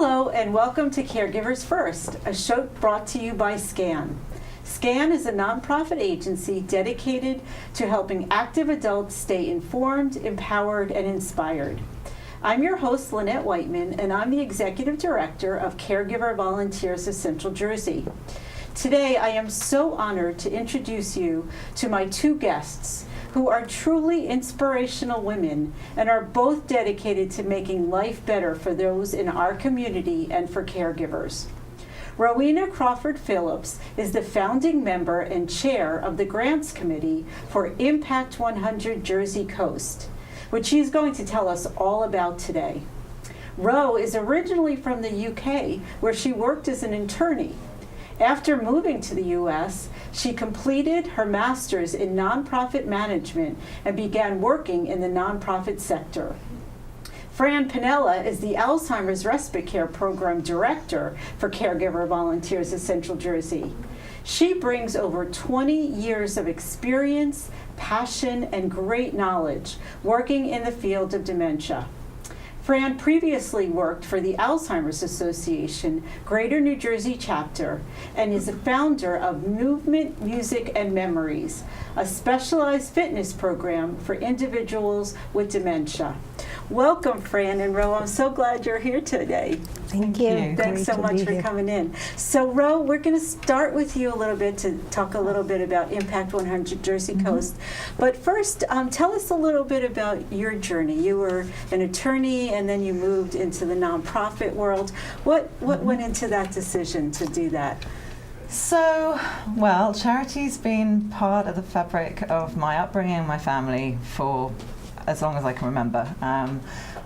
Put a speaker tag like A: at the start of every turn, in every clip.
A: Hello and welcome to Caregivers First, a show brought to you by SCAN. SCAN is a nonprofit agency dedicated to helping active adults stay informed, empowered, and inspired. I'm your host, Lynette Whiteman, and I'm the Executive Director of Caregiver Volunteers of Central Jersey. Today, I am so honored to introduce you to my two guests, who are truly inspirational women and are both dedicated to making life better for those in our community and for caregivers. Rowena Crawford-Phillips is the founding member and chair of the Grants Committee for Impact 100 Jersey Coast, which she's going to tell us all about today. Row is originally from the UK, where she worked as an attorney. After moving to the U.S., she completed her master's in nonprofit management and began working in the nonprofit sector. Fran Pannella is the Alzheimer's Respite Program Director for Caregiver Volunteers of Central Jersey. She brings over 20 years of experience, passion, and great knowledge working in the field of dementia. Fran previously worked for the Alzheimer's Association Greater New Jersey chapter and is a founder of Movement, Music, and Memories, a specialized fitness program for individuals with dementia. Welcome, Fran and Ro. I'm so glad you're here today.
B: Thank you.
A: Thanks so much for coming in. So, Ro, we're going to start with you a little bit to talk a little bit about Impact 100 Jersey Coast. But first, tell us a little bit about your journey. You were an attorney, and then you moved into the nonprofit world. What went into that decision to do that?
B: So, well, charity's been part of the fabric of my upbringing and my family for as long as I can remember.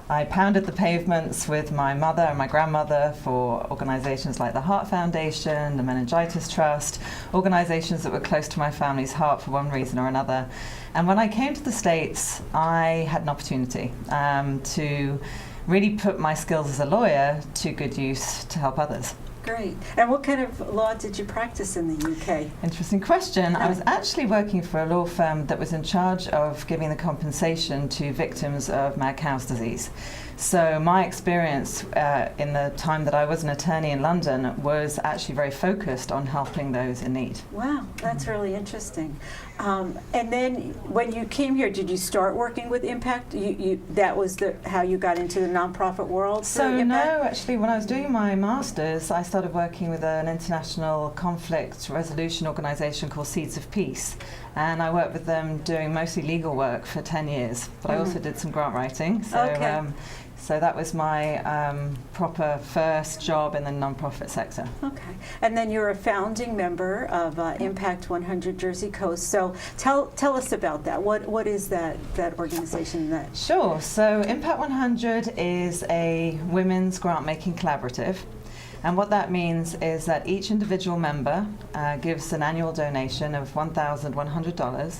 B: I pounded the pavements with my mother and my grandmother for organizations like the Heart Foundation, the Meningitis Trust, organizations that were close to my family's heart for one reason or another. And when I came to the States, I had an opportunity to really put my skills as a lawyer to good use to help others.
A: Great. And what kind of law did you practice in the UK?
B: Interesting question. I was actually working for a law firm that was in charge of giving the compensation to victims of mad cow's disease. So my experience in the time that I was an attorney in London was actually very focused on helping those in need.
A: Wow, that's really interesting. And then when you came here, did you start working with Impact? That was how you got into the nonprofit world?
B: So no, actually when I was doing my master's, I started working with an international conflict resolution organization called Seeds of Peace. And I worked with them doing mostly legal work for 10 years, but I also did some grant writing. So, so that was my proper first job in the nonprofit sector.
A: Okay. And then you're a founding member of Impact 100 Jersey Coast. So tell us about that. What is that organization?
B: Sure. So Impact 100 is a women's grant-making collaborative. And what that means is that each individual member gives an annual donation of $1,100,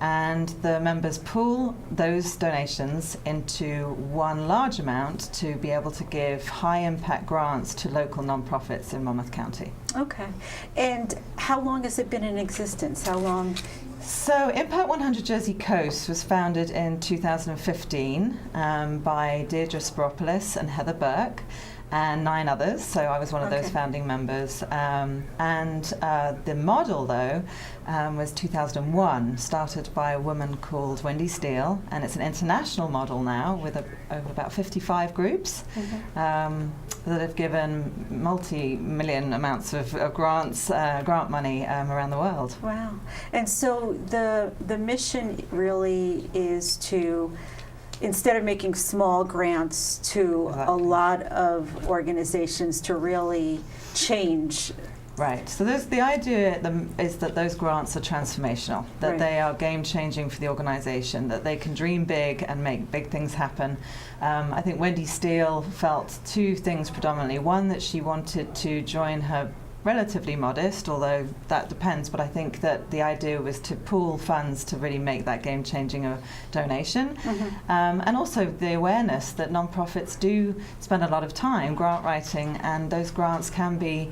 B: and the members pool those donations into one large amount to be able to give high-impact grants to local nonprofits in Monmouth County. Okay.
A: And how long has it been in existence? How long?
B: So Impact 100 Jersey Coast was founded in 2015 by Deirdre Sporopoulos and Heather Burke, and 9 others, so I was one of those founding members. The model, though, was 2001, started by a woman called Wendy Steele, and it's an international model now with over about 55 groups that have given multi-million amounts of grants, grant money around the world.
A: Wow. And so the mission really is to, instead of making small grants to a lot of organizations, to really change.
B: Right. So the idea is that those grants are transformational, that they are game-changing for the organization, that they can dream big and make big things happen. I think Wendy Steele felt 2 things predominantly. One, that she wanted to join her relatively modest, although that depends, but I think that the idea was to pool funds to really make that game-changing donation. And also the awareness that nonprofits do spend a lot of time grant writing, and those grants can be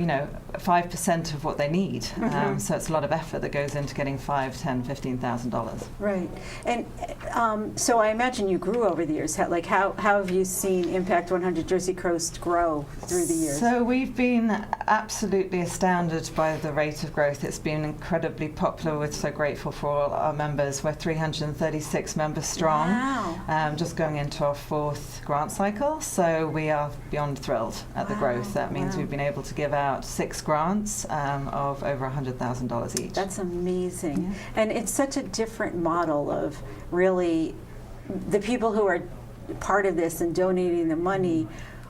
B: 5% of what they need. So it's a lot of effort that goes into getting $5,000, $10,000, $15,000.
A: Right. And so I imagine you grew over the years. How have you seen Impact 100 Jersey Coast grow through the years?
B: So we've been absolutely astounded by the rate of growth. It's been incredibly popular. We're so grateful for all our members. We're 336 members strong.
A: Wow.
B: Just going into our 4th grant cycle. So we are beyond thrilled at the growth. That means we've been able to give out 6 grants of over $100,000 each.
A: That's amazing.
B: Yeah.
A: And it's such a different model of really the people who are part of this and donating the money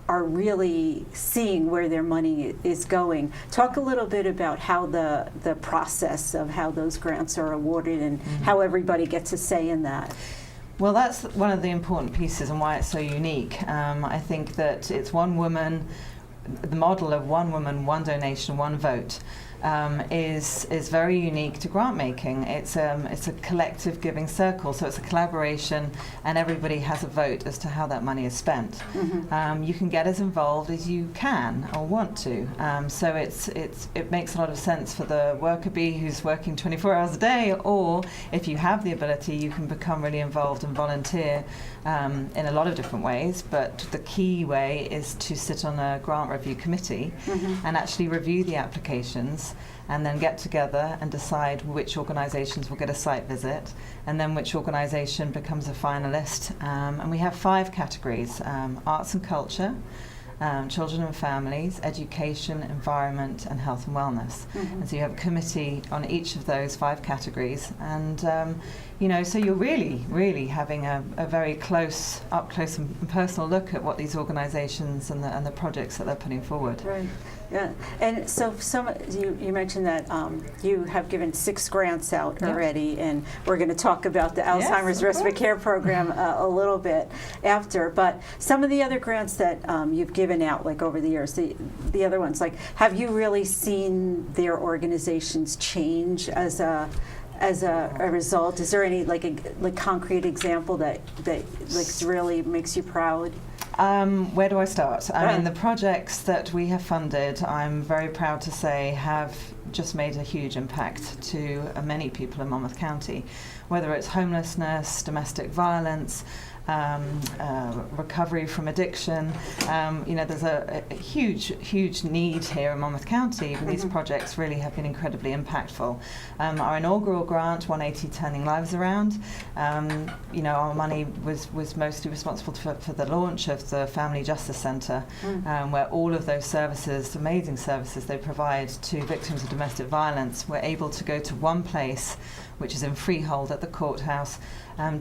A: are really seeing where their money is going. Talk a little bit about how the process of how those grants are awarded and how everybody gets a say in that.
B: Well, that's one of the important pieces and why it's so unique. I think that it's one woman. The model of one woman, one donation, one vote is very unique to grant making. It's a collective giving circle, so it's a collaboration, and everybody has a vote as to how that money is spent. You can get as involved as you can or want to. So it makes a lot of sense for the worker bee who's working 24 hours a day, or if you have the ability, you can become really involved and volunteer in a lot of different ways. But the key way is to sit on a grant review committee and actually review the applications, and then get together and decide which organisations will get a site visit, and then which organisation becomes a finalist. And we have 5 categories: arts and culture, children and families, education, environment, and health and wellness. And so you have a committee on each of those 5 categories, and so you're really having a very up close and personal look at what these organisations and the projects that they're putting forward.
A: Right. Yeah, and so you mentioned that you have given 6 grants out already, and we're going to talk about the Alzheimer's Respite Care program a little bit after. But some of the other grants that you've given out, like over the years, the other ones, like, have you really seen their organizations change as a result? Is there any like concrete example that really makes you proud?
B: Where do I start? I mean, the projects that we have funded, I'm very proud to say, have just made a huge impact to many people in Monmouth County, whether it's homelessness, domestic violence, recovery from addiction. There's a huge need here in Monmouth County, and these projects really have been incredibly impactful. Our inaugural grant, 180 Turning Lives Around, our money was mostly responsible for the launch of the Family Justice Centre, where all of those services, amazing services they provide to victims of domestic violence, were able to go to one place, which is in Freehold at the courthouse,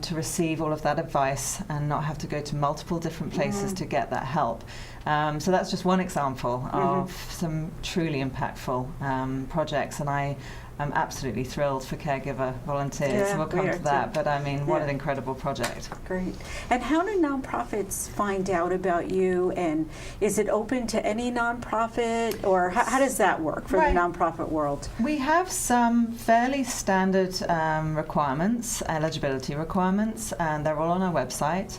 B: to receive all of that advice and not have to go to multiple different places to get that help. So that's just one example of some truly impactful projects, and I'm absolutely thrilled for Caregiver volunteers.
A: Yeah,
B: we'll come to that,
A: too.
B: but I mean, what an incredible project.
A: Great. And how do nonprofits find out about you, and is it open to any nonprofit, or how does that work for the nonprofit world?
B: We have some fairly standard requirements, eligibility requirements, and they're all on our website.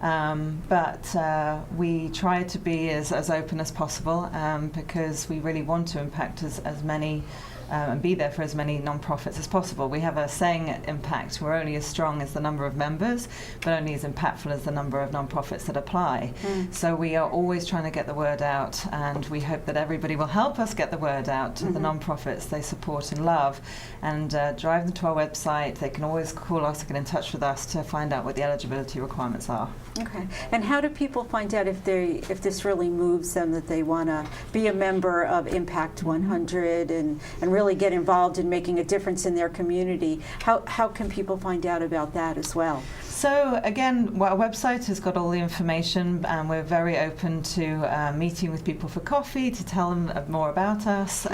B: But we try to be as open as possible because we really want to impact as many and be there for as many nonprofits as possible. We have a saying at Impact: we're only as strong as the number of members, but only as impactful as the number of nonprofits that apply. So we are always trying to get the word out, and we hope that everybody will help us get the word out to the nonprofits they support and love, and drive them to our website. They can always call us, get in touch with us to find out what the eligibility requirements are.
A: Okay. And how do people find out if this really moves them, that they want to be a member of Impact 100 and really get involved in making a difference in their community? How can people find out about that as well?
B: So again, our website has got all the information, and we're very open to meeting with people for coffee to tell them more about us.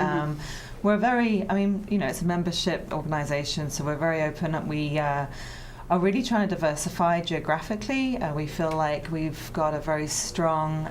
B: We're very, it's a membership organisation, so we're very open. are really trying to diversify geographically. We feel like we've got a very strong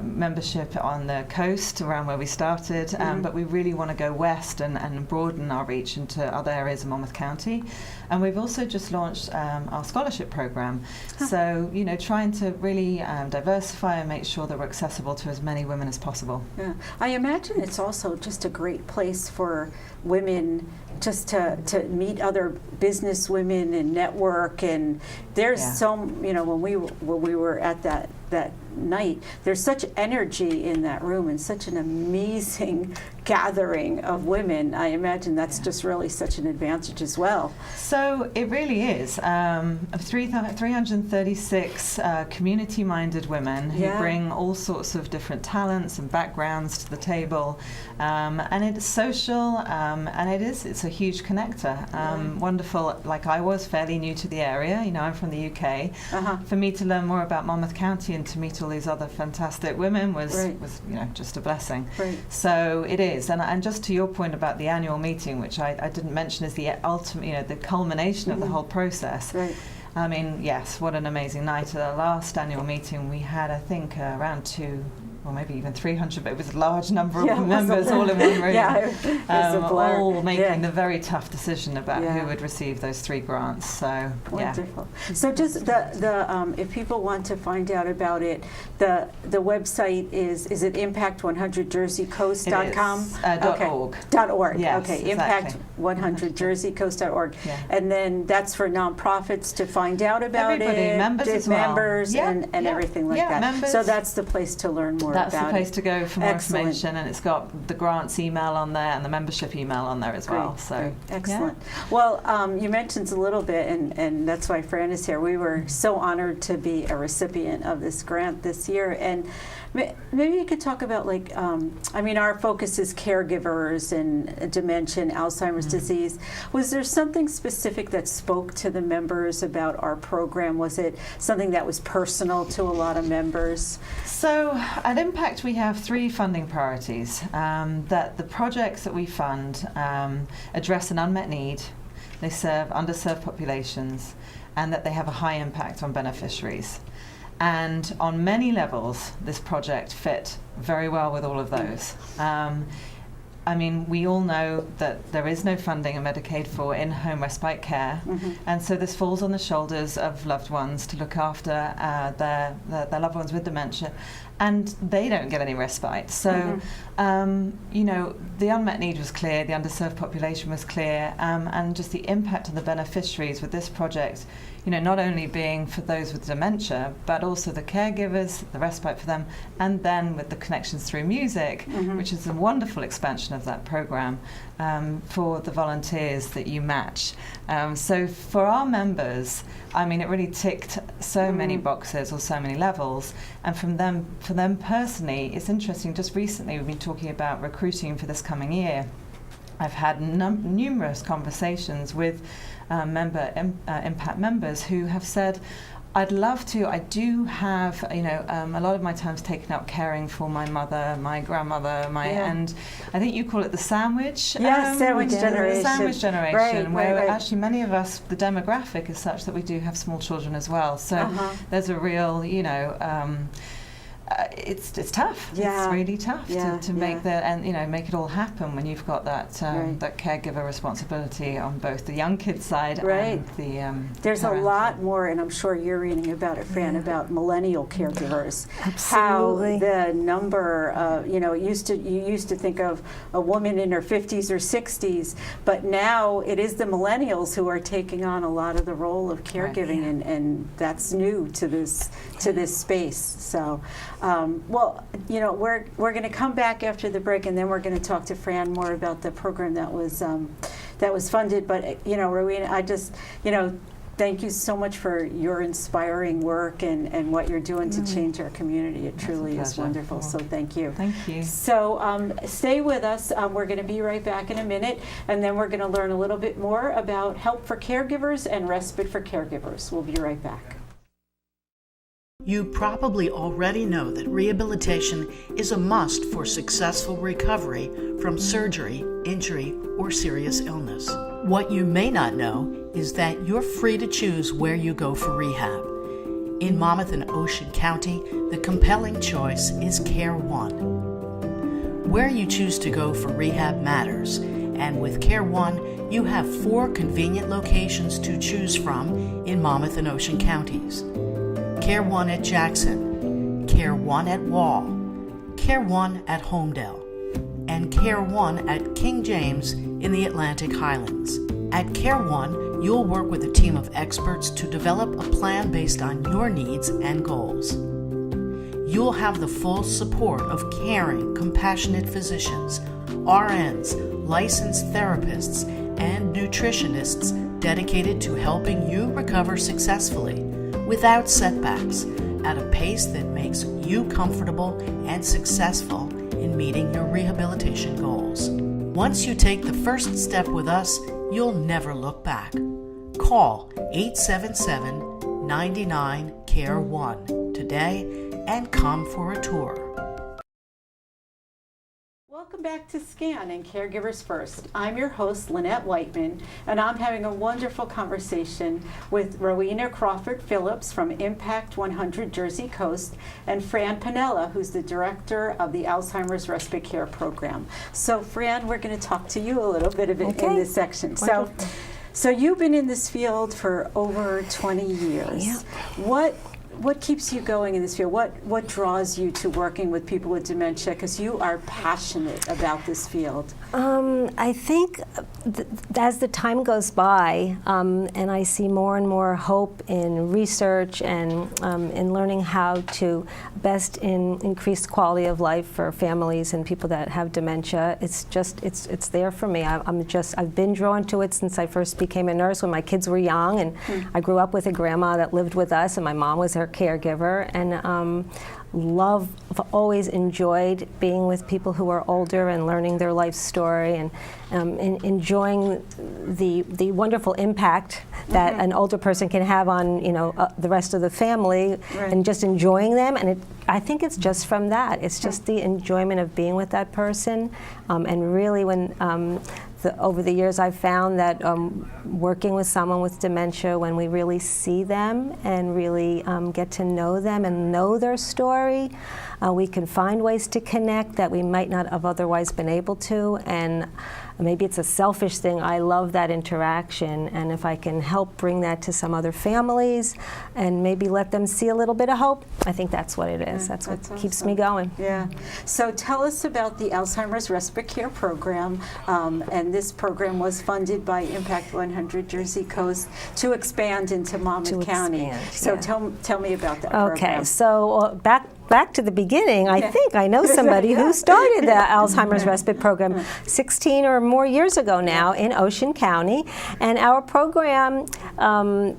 B: membership on the coast around where we started, but we really want to go west and broaden our reach into other areas of Monmouth County. And we've also just launched our scholarship program. So, trying to really diversify and make sure that we're accessible to as many women as possible.
A: Yeah. I imagine it's also just a great place for women just to meet other business women and network, and there's when we were at that night, there's such energy in that room and such an amazing gathering of women. I imagine that's just really such an advantage as well.
B: So it really is. 336 community-minded women who bring all sorts of different talents and backgrounds to the table, and it's social, and it's a huge connector. Wonderful. Like, I was fairly new to the area. I'm from the UK. For me to learn more about Monmouth County and to meet all these other fantastic women was just a blessing. So it is, and just to your point about the annual meeting, which I didn't mention, is the ultimate, the culmination of the whole process. I mean, yes, what an amazing night. At our last annual meeting, we had, I think, around 200 or maybe even 300, but it was a large number of members all in one room, all making the very tough decision about who would receive those 3 grants. So
A: wonderful. So just the if people want to find out about it, the website is it impact100jerseycoast.com?
B: .org.
A: .org.
B: Yes,
A: okay.
B: Exactly.
A: Impact100jerseycoast.org.
B: Yeah.
A: And then that's for nonprofits to find out about
B: Everybody, members as well.
A: Members and everything like that.
B: Members.
A: So that's the place to learn more.
B: That's the place to go for more
A: Excellent.
B: information, and it's got the grants email on there and the membership email on there as well. So
A: excellent. Well, you mentioned a little bit, and that's why Fran is here. We were so honored to be a recipient of this grant this year, and maybe you could talk about, like, I mean, our focus is caregivers and dementia and Alzheimer's disease. Was there something specific that spoke to the members about our program? Was it something that was personal to a lot of members?
B: So at Impact, we have 3 funding priorities. That the projects that we fund address an unmet need, they serve underserved populations, and that they have a high impact on beneficiaries. And on many levels, this project fit very well with all of those. I mean, we all know that there is no funding in Medicaid for in-home respite care, and so this falls on the shoulders of loved ones to look after their loved ones with dementia, and they don't get any respite. So, the unmet need was clear, the underserved population was clear, and just the impact on the beneficiaries with this project, not only being for those with dementia, but also the caregivers, the respite for them, and then with the connections through music, which is a wonderful expansion of that program, for the volunteers that you match. So for our members, I mean, it really ticked so many boxes or so many levels, and for them personally, it's interesting. Just recently, we've been talking about recruiting for this coming year. I've had numerous conversations with Impact members who have said, I'd love to. I do have, a lot of my time's taken up caring for my mother, my grandmother, and I think you call it the sandwich.
A: Sandwich generation.
B: The sandwich generation, where
A: right.
B: actually many of us, the demographic is such that we do have small children as well. So there's a real, it's tough. It's really tough to make make it all happen when you've got that that caregiver responsibility on both the young kids side and the
A: There's a lot more, and I'm sure you're reading about it, Fran, about millennial caregivers. Absolutely. How the number of, you used to think of a woman in her 50s or 60s, but now it is the millennials who are taking on a lot of the role of caregiving, and that's new to this space. So. We're going to come back after the break, and then we're going to talk to Fran more about the program that was funded. But Rowena, I just thank you so much for your inspiring work and what you're doing to change our community. It truly is wonderful. So thank you.
B: Thank you.
A: So stay with us. We're going to be right back in a minute, and then we're going to learn a little bit more about help for caregivers and respite for caregivers. We'll be right back.
C: You probably already know that rehabilitation is a must for successful recovery from surgery, injury, or serious illness. What you may not know is that you're free to choose where you go for rehab. In Monmouth and Ocean County, the compelling choice is Care One. Where you choose to go for rehab matters, and with Care One, you have 4 convenient locations to choose from in Monmouth and Ocean counties. Care One at Jackson, Care One at Wall, Care One at Homedale, and Care One at King James in the Atlantic Highlands. At Care One, you'll work with a team of experts to develop a plan based on your needs and goals. You'll have the full support of caring, compassionate physicians, RNs, licensed therapists, and nutritionists dedicated to helping you recover successfully, without setbacks, at a pace that makes you comfortable and successful in meeting your rehabilitation goals. Once you take the first step with us, you'll never look back. Call 877-99-CARE-1 today and come for a tour.
A: Welcome back to SCAN and Caregivers First. I'm your host, Lynette Whiteman, and I'm having a wonderful conversation with Rowena Crawford-Phillips from Impact 100 Jersey Coast and Fran Pannella, who's the director of the Alzheimer's Respite Care Program. So Fran, we're going to talk to you a little bit of it in this section. So you've been in this field for over 20 years.
D: Yeah.
A: What keeps you going in this field? What draws you to working with people with dementia? Because you are passionate about this field.
D: I think as the time goes by, and I see more and more hope in research and in learning how to best increase quality of life for families and people that have dementia, it's there for me. I've been drawn to it since I first became a nurse when my kids were young, and I grew up with a grandma that lived with us, and my mom was her caregiver, and I've always enjoyed being with people who are older and learning their life story, and enjoying the wonderful impact that an older person can have on the rest of the family, and just enjoying them. And I think it's just from that. It's just the enjoyment of being with that person, and really when over the years I've found that working with someone with dementia, when we really see them and really get to know them and know their story, we can find ways to connect that we might not have otherwise been able to. And maybe it's a selfish thing. I love that interaction, and if I can help bring that to some other families and maybe let them see a little bit of hope, I think that's what it is. That's what keeps me going.
A: Yeah. So tell us about the Alzheimer's Respite Care Program, and this program was funded by Impact 100 Jersey Coast to expand into Monmouth County. So tell me about that program.
D: Okay, so back to the beginning, I think I know somebody who started the Alzheimer's Respite Program 16 or more years ago now in Ocean County, and our program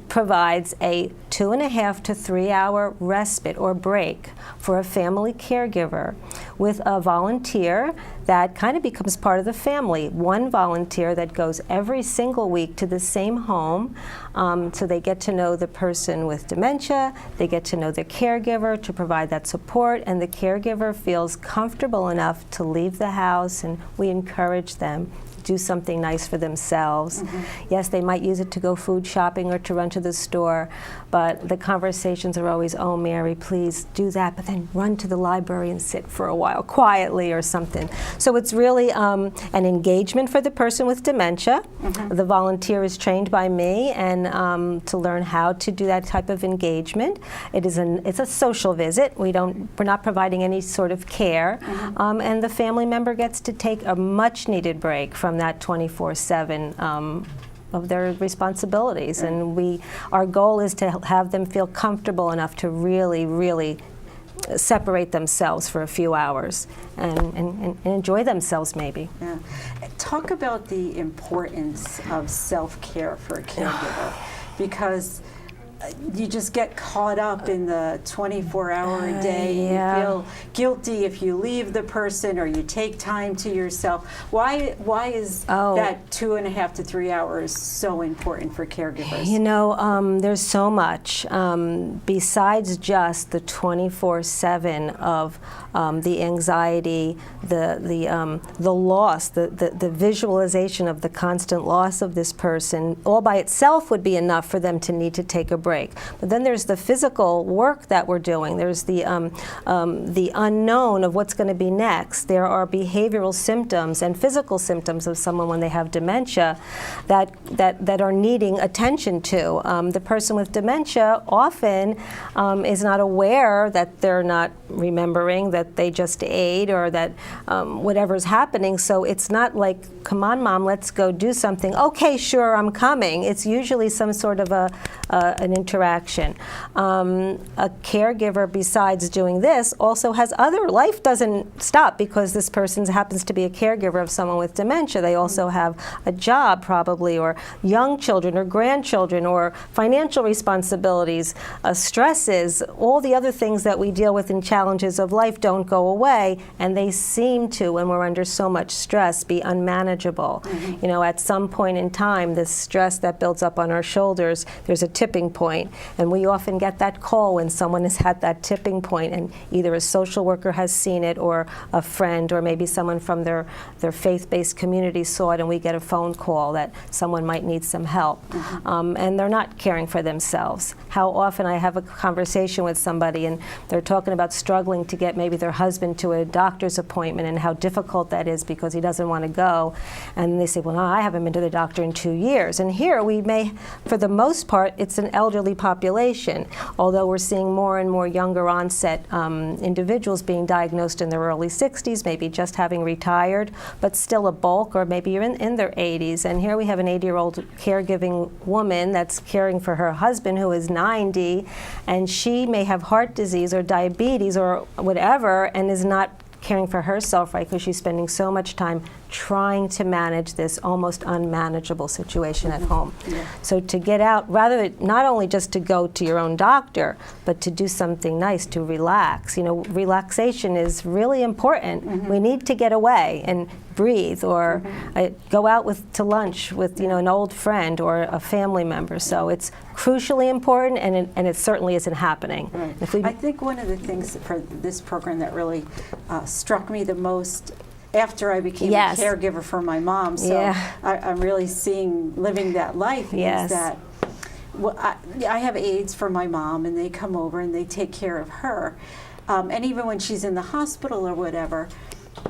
D: provides a 2.5 to 3 hour respite or break for a family caregiver with a volunteer that kind of becomes part of the family. One volunteer that goes every single week to the same home, so they get to know the person with dementia, they get to know the caregiver to provide that support, and the caregiver feels comfortable enough to leave the house, and we encourage them do something nice for themselves. Yes, they might use it to go food shopping or to run to the store, but the conversations are always, oh, Mary, please do that, but then run to the library and sit for a while quietly or something. So it's really an engagement for the person with dementia. The volunteer is trained by me and to learn how to do that type of engagement. It's a social visit. We're not providing any sort of care, and the family member gets to take a much needed break from that 24/7 of their responsibilities. And our goal is to have them feel comfortable enough to really, really separate themselves for a few hours and enjoy themselves maybe.
A: Yeah. Talk about the importance of self-care for a caregiver, because you just get caught up in the 24-hour day.
D: Yeah.
A: You feel guilty if you leave the person or you take time to yourself. Why is that 2.5 to 3 hours so important for caregivers?
D: You know, there's so much besides just the 24/7 of the anxiety, the loss, the visualization of the constant loss of this person. All by itself would be enough for them to need to take a break. But then there's the physical work that we're doing. There's the unknown of what's going to be next. There are behavioral symptoms and physical symptoms of someone when they have dementia that are needing attention to. The person with dementia often is not aware that they're not remembering, that they just ate, or that whatever's happening. So it's not like, come on, Mom, let's go do something. Okay, sure, I'm coming. It's usually some sort of an interaction. A caregiver, besides doing this, also has other, life doesn't stop because this person happens to be a caregiver of someone with dementia. They also have a job probably, or young children or grandchildren, or financial responsibilities, stresses, all the other things that we deal with in challenges of life don't go away, and they seem to, when we're under so much stress, be unmanageable. You know, at some point in time, this stress that builds up on our shoulders, there's a tipping point, and we often get that call when someone is at that tipping point, and either a social worker has seen it, or a friend, or maybe someone from their faith-based community saw it, and we get a phone call that someone might need some help, and they're not caring for themselves. How often I have a conversation with somebody and they're talking about struggling to get maybe their husband to a doctor's appointment and how difficult that is because he doesn't want to go, and they say, well, no, I haven't been to the doctor in 2 years. And here we may, for the most part, it's an elderly population, although we're seeing more and more younger onset individuals being diagnosed in their early 60s, maybe just having retired, but still a bulk, or maybe you're in their 80s. And here we have an 80-year-old caregiving woman that's caring for her husband who is 90, and she may have heart disease or diabetes or whatever, and is not caring for herself right because she's spending so much time trying to manage this almost unmanageable situation at home. So to get out, rather not only just to go to your own doctor, but to do something nice, to relax. You know, relaxation is really important. We need to get away and breathe, or go out to lunch with, you know, an old friend or a family member. So it's crucially important, and it certainly isn't happening. If we,
A: I think one of the things for this program that really struck me the most after I became a caregiver for my mom, so I'm really living that life, is that I have aides for my mom, and they come over and they take care of her. And even when she's in the hospital or whatever,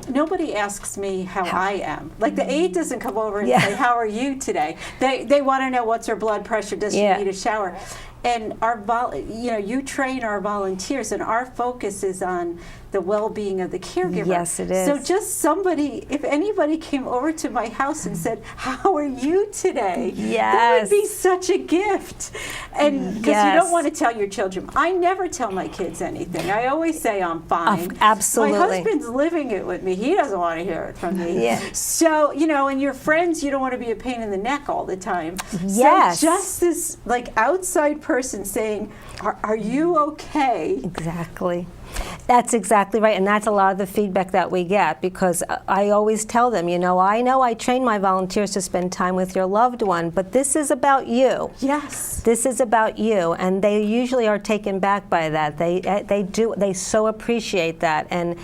A: nobody asks me how I am. Like, the aide doesn't come over and say, how are you today? They want to know what's her blood pressure, does she need a shower? And you train our volunteers, and our focus is on the well-being of the caregiver.
D: Yes, it is.
A: So just somebody, if anybody came over to my house and said, how are you today? That would be such a gift. And because you don't want to tell your children. I never tell my kids anything. I always say I'm fine.
D: Absolutely.
A: My husband's living it with me. He doesn't want to hear it from me. So, you know, and your friends, you don't want to be a pain in the neck all the time. So just this, like, outside person saying, are you okay?
D: Exactly. That's exactly right, and that's a lot of the feedback that we get, because I always tell them, you know I train my volunteers to spend time with your loved one, but this is about you.
A: Yes.
D: This is about you, and they usually are taken back by that. They so appreciate that, and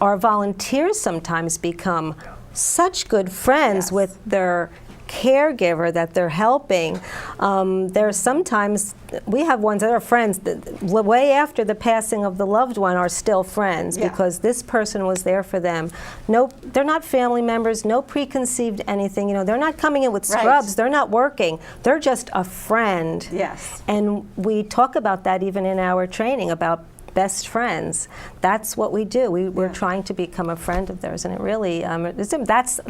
D: our volunteers sometimes become such good friends with their caregiver that they're helping. There's sometimes, we have ones that are friends that way after the passing of the loved one are still friends because this person was there for them. No, they're not family members, no preconceived anything. You know, they're not coming in with scrubs, they're not working. They're just a friend.
A: Yes.
D: And we talk about that even in our training, about best friends. That's what we do. We're trying to become a friend of theirs, and it really that's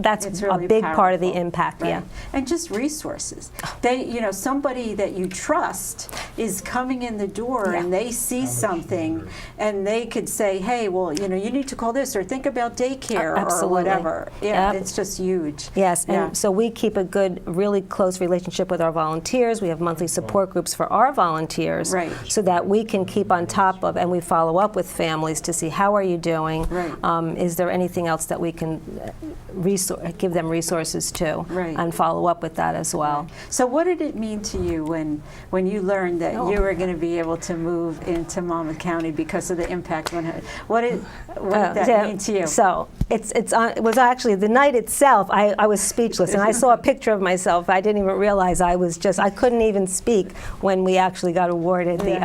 A: really
D: a big part of the
A: powerful,
D: impact.
A: right?
D: Yeah,
A: and just resources. Somebody that you trust is coming in the door, and they see something, and they could say, "Hey, well, you need to call this, or think about daycare, or whatever." Yeah, it's just huge.
D: Yes, and so we keep a good, really close relationship with our volunteers. We have monthly support groups for our volunteers,
A: right,
D: so that we can keep on top of, and we follow up with families to see how are you doing.
A: Right.
D: Is there anything else that we can give them resources to,
A: right,
D: and follow up with that as well.
A: Right. So what did it mean to you when you learned that you were going to be able to move into Monmouth County because of the impact? What did that mean to you?
D: So it was actually the night itself. I was speechless, and I saw a picture of myself. I didn't even realize I couldn't even speak when we actually got awarded the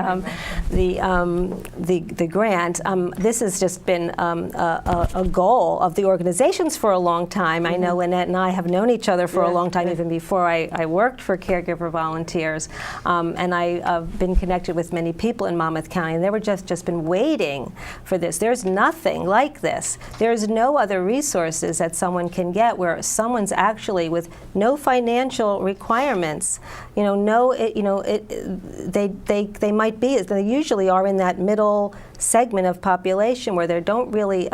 D: grant. This has just been a goal of the organizations for a long time. I know Lynette and I have known each other for a long time, even before I worked for Caregiver Volunteers, and I've been connected with many people in Monmouth County, and they were just been waiting for this. There's nothing like this. There's no other resources that someone can get where someone's actually with no financial requirements. They might be, they usually are in that middle segment of population where they don't really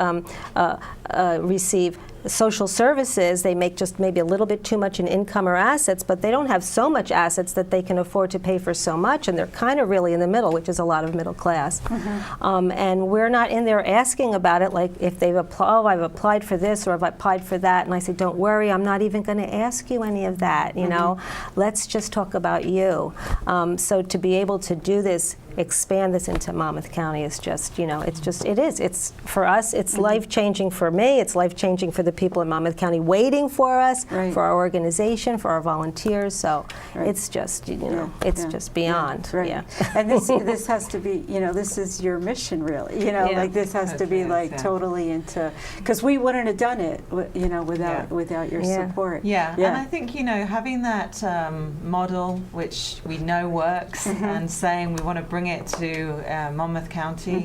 D: receive social services. They make just maybe a little bit too much in income or assets, but they don't have so much assets that they can afford to pay for so much, and they're kind of really in the middle, which is a lot of middle class. And we're not in there asking about it, like if they've I've applied for this or I've applied for that, and I say, don't worry, I'm not even going to ask you any of that, let's just talk about you. So to be able to do this, expand this into Monmouth County is just, it's for us, it's life-changing for me, it's life-changing for the people in Monmouth County waiting for us, for our organization, for our volunteers, so it's just, just beyond.
A: And this has to be, this is your mission really, like this has to be like totally into, because we wouldn't have done it, without your support.
B: And I think, having that model, which we know works, and saying we want to bring it to Monmouth County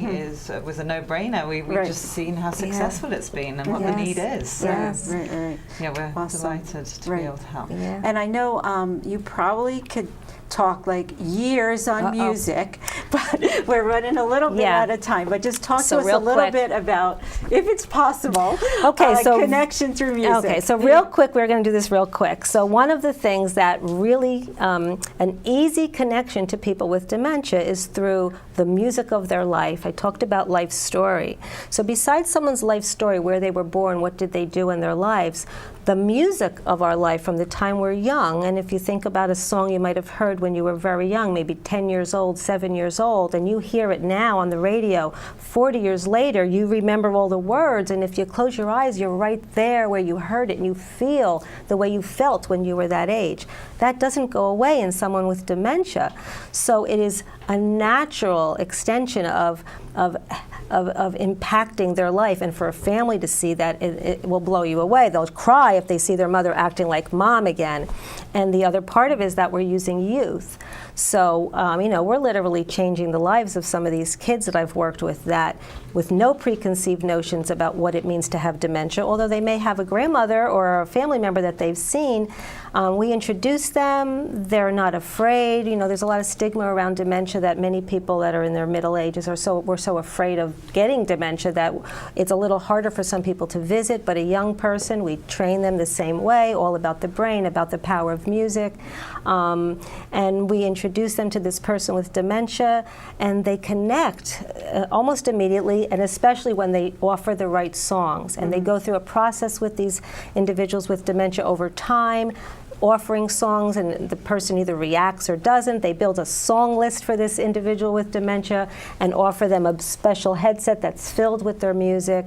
B: was a no-brainer. We've just seen how successful it's been and what the need is. So,
A: Right.
B: we're delighted to be able to help.
A: And I know you probably could talk like years on music, but we're running a little bit out of time. But just talk to us a little bit about, if it's possible, connection through music.
D: Okay, so real quick, we're going to do this real quick. So one of the things that really, an easy connection to people with dementia is through the music of their life. I talked about life story. So besides someone's life story, where they were born, what did they do in their lives, the music of our life from the time we're young, and if you think about a song you might have heard when you were very young, maybe 10 years old, 7 years old, and you hear it now on the radio, 40 years later, you remember all the words, and if you close your eyes, you're right there where you heard it, and you feel the way you felt when you were that age. That doesn't go away in someone with dementia. So it is a natural extension of impacting their life, and for a family to see that, it will blow you away. They'll cry if they see their mother acting like mom again. And the other part of it is that we're using youth. So, we're literally changing the lives of some of these kids that I've worked with, that with no preconceived notions about what it means to have dementia, although they may have a grandmother or a family member that they've seen. We introduce them, they're not afraid. There's a lot of stigma around dementia that many people that are in their middle ages we're so afraid of getting dementia that it's a little harder for some people to visit, but a young person, we train them the same way, all about the brain, about the power of music. And we introduce them to this person with dementia, and they connect almost immediately, and especially when they offer the right songs. And they go through a process with these individuals with dementia over time, offering songs, and the person either reacts or doesn't. They build a song list for this individual with dementia and offer them a special headset that's filled with their music.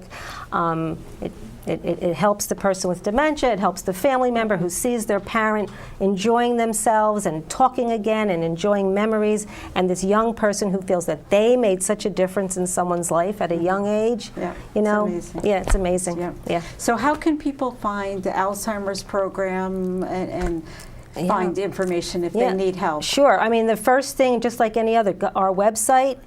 D: It helps the person with dementia, it helps the family member who sees their parent enjoying themselves and talking again and enjoying memories, and this young person who feels that they made such a difference in someone's life at a young age.
A: It's amazing.
D: Yeah, it's amazing. Yeah.
A: So how can people find the Alzheimer's program and find information if they need help?
D: Sure. The first thing, just like any other, our website,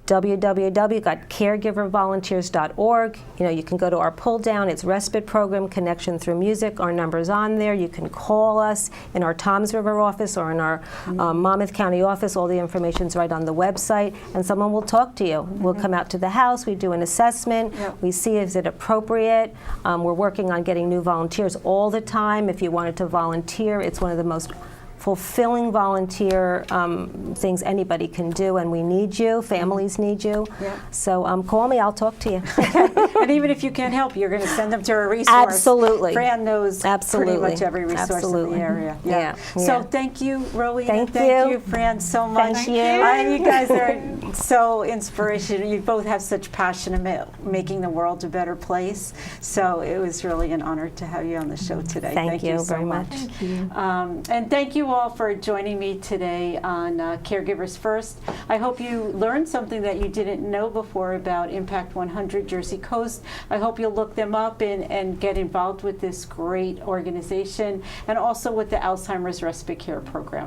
D: www.caregivervolunteers.org. You can go to our pull down. It's respite program, connection through music. Our number's on there. You can call us in our Toms River office or in our Monmouth County office. All the information's right on the website, and someone will talk to you. We'll come out to the house. We do an assessment. We see is it appropriate. We're working on getting new volunteers all the time. If you wanted to volunteer, it's one of the most fulfilling volunteer things anybody can do, and we need you. Families need you. So call me. I'll talk to you.
A: And even if you can't help, you're going to send them to a resource.
D: Absolutely.
A: Fran knows pretty much every resource in the area. So thank you, Rowena. Thank you, Fran, so much.
D: Thank you.
A: You guys are so inspirational. You both have such passion about making the world a better place. So it was really an honor to have you on the show today.
D: Thank you
A: so
D: very much.
B: Thank you.
A: And thank you all for joining me today on Caregivers First. I hope you learned something that you didn't know before about Impact 100 Jersey Coast. I hope you'll look them up and get involved with this great organization, and also with the Alzheimer's Respite Care program.